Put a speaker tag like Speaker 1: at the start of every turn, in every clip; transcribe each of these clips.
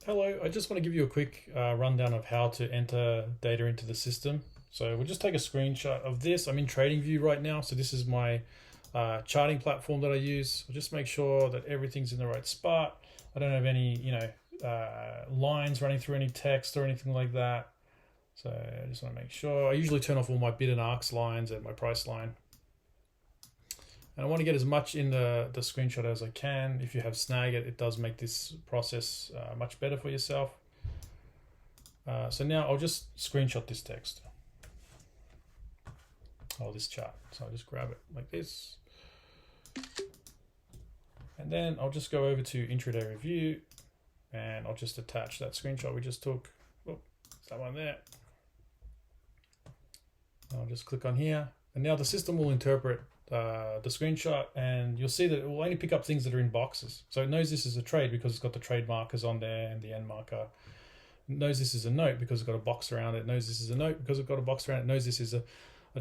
Speaker 1: Hello, I just want to give you a quick rundown of how to enter data into the system. So we'll just take a screenshot of this. I'm in TradingView right now, so this is my charting platform that I use. I'll just make sure that everything's in the right spot. I don't have any, lines running through any text or anything like that. So I just want to make sure. I usually turn off all my bid and arcs lines and my price line. And I want to get as much in the screenshot as I can. If you have snag, it does make this process much better for yourself. So now I'll just screenshot this text. Oh, this chart. So I'll just grab it like this. And then I'll just go over to Intraday Review and I'll just attach that screenshot we just took. Oh, that one there. I'll just click on here. And now the system will interpret the screenshot, and you'll see that it will only pick up things that are in boxes. So it knows this is a trade because it's got the trade markers on there and the end marker. It knows this is a note because it's got a box around it. It knows this is a note because it's got a box around it. It knows this is a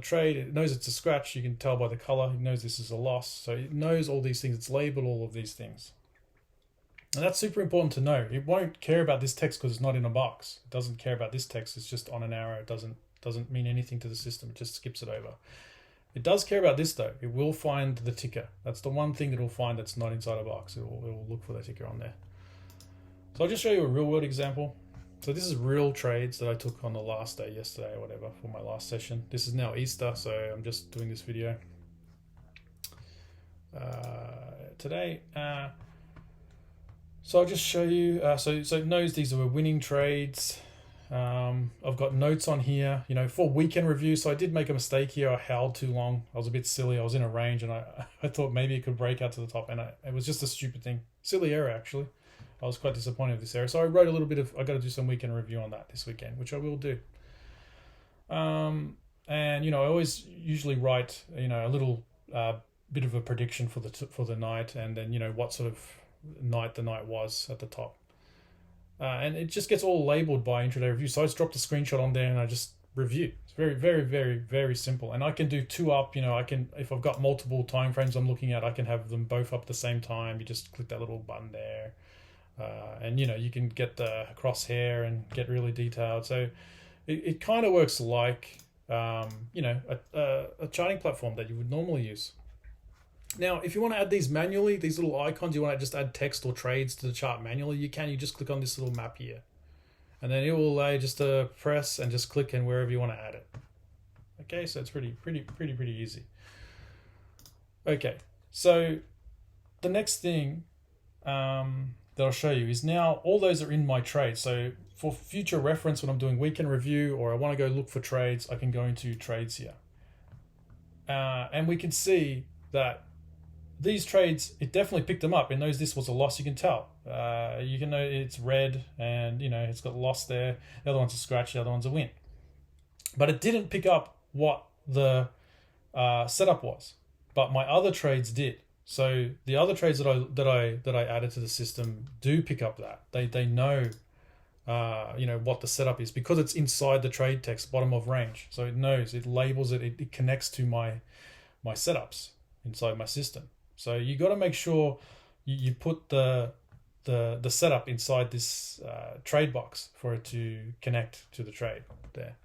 Speaker 1: trade. It knows it's a scratch. You can tell by the color. It knows this is a loss. So it knows all these things. It's labeled all of these things. And that's super important to know. It won't care about this text because it's not in a box. It doesn't care about this text. It's just on an arrow. It doesn't mean anything to the system. It just skips it over. It does care about this though. It will find the ticker. That's the one thing it will find that's not inside a box. It will look for the ticker on there. So I'll just show you a real world example. So this is real trades that I took on the last day, yesterday or whatever, for my last session. This is now Easter, so I'm just doing this video today. So I'll just show you. So it knows these are winning trades. I've got notes on here, for weekend review. So I did make a mistake here. I held too long. I was a bit silly. I was in a range and I thought maybe it could break out to the top, and it was just a stupid thing. Silly error, actually. I was quite disappointed with this error. So I wrote a little bit of, I got to do some weekend review on that this weekend, which I will do. And, I always usually write, a little bit of a prediction for the night, and then, what sort of night the night was at the top. And it just gets all labeled by Intraday Review. So I just dropped a screenshot on there and I just review. It's very, very, very, very simple. And I can do two up, if I've got multiple time frames I'm looking at, I can have them both up at the same time. You just click that little button there. And you can get the crosshair and get really detailed. So it kind of works like, a charting platform that you would normally use. Now, if you want to add these manually, these little icons, you want to just add text or trades to the chart manually, you can. You just click on this little map here. And then it will allow you just to press and just click in wherever you want to add it. Okay, so it's pretty easy. Okay, so the next thing that I'll show you is now all those are in my trade. So for future reference, when I'm doing weekend review or I want to go look for trades, I can go into trades here. And we can see that these trades, it definitely picked them up. It knows this was a loss. You can tell. You can know it's red and, it's got loss there. The other one's a scratch. The other one's a win. But it didn't pick up what the setup was. But my other trades did. So the other trades that I added to the system do pick up that. They know, what the setup is because it's inside the trade text, bottom of range. So it knows, it labels it, it connects to my setups inside my system. So you got to make sure you put the setup inside this trade box for it to connect to the trade there.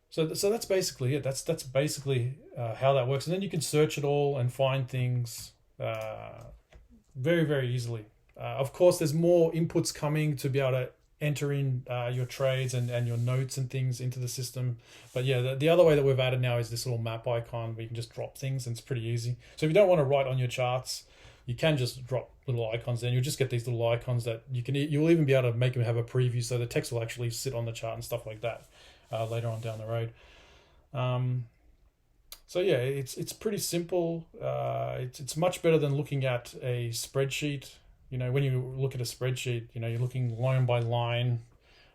Speaker 1: So that's basically it. That's basically how that works. And then you can search it all and find things very, very easily. Of course, there's more inputs coming to be able to enter in your trades and your notes and things into the system. But yeah, the other way that we've added now is this little map icon where you can just drop things, and it's pretty easy. So if you don't want to write on your charts, you can just drop little icons there. You'll just get these little icons that you'll even be able to make them have a preview, so the text will actually sit on the chart and stuff like that later on down the road. So yeah, it's pretty simple. It's much better than looking at a spreadsheet. When you look at a spreadsheet, you're looking line by line,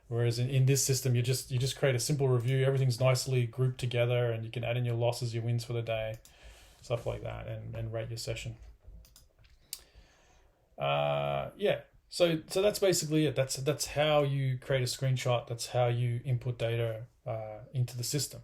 Speaker 1: whereas in this system, you just create a simple review. Everything's nicely grouped together, and you can add in your losses, your wins for the day, stuff like that, and rate your session. Yeah. So that's basically it. That's how you create a screenshot. That's how you input data into the system.